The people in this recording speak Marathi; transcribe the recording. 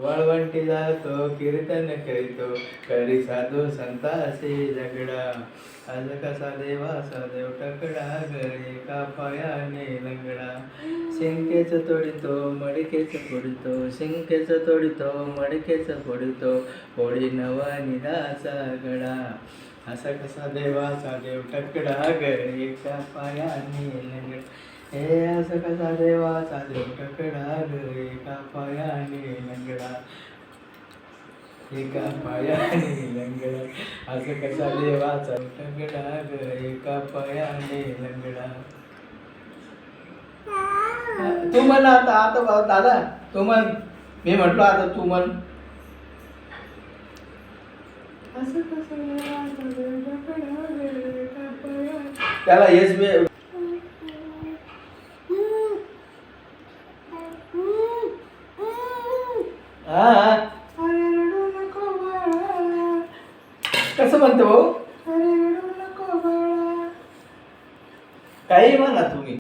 वाळवंटी जातो कीर्तन करीतो करी साधू संतांशी झगडा. आज कसा देवाचा देव टकडा गळे का पायाने लंगडा. शिंकेच तोडितो मडकेच फोडितो शिंकेच तोडितो मडकेच फोडितो फोडी नवनिधाचा गडा. असा कसा देवाचा देव टकडा गळे का पायाने लंगडा. हे असं कसा देवाचा देव टकडा गळे का पायाने लंगडा. एका पायाने लंगडा. असं कसा देवाचा टकडा गळे का पायाने लंगडा. तू म्हण आता आता दादा तू म्हण. मी म्हटलो आता तू म्हण. असं कसं देवाचा देव टकडा गळे का पायाने. त्याला हेच मी कसं म्हणतो भाऊ. काही म्हणा तुम्ही.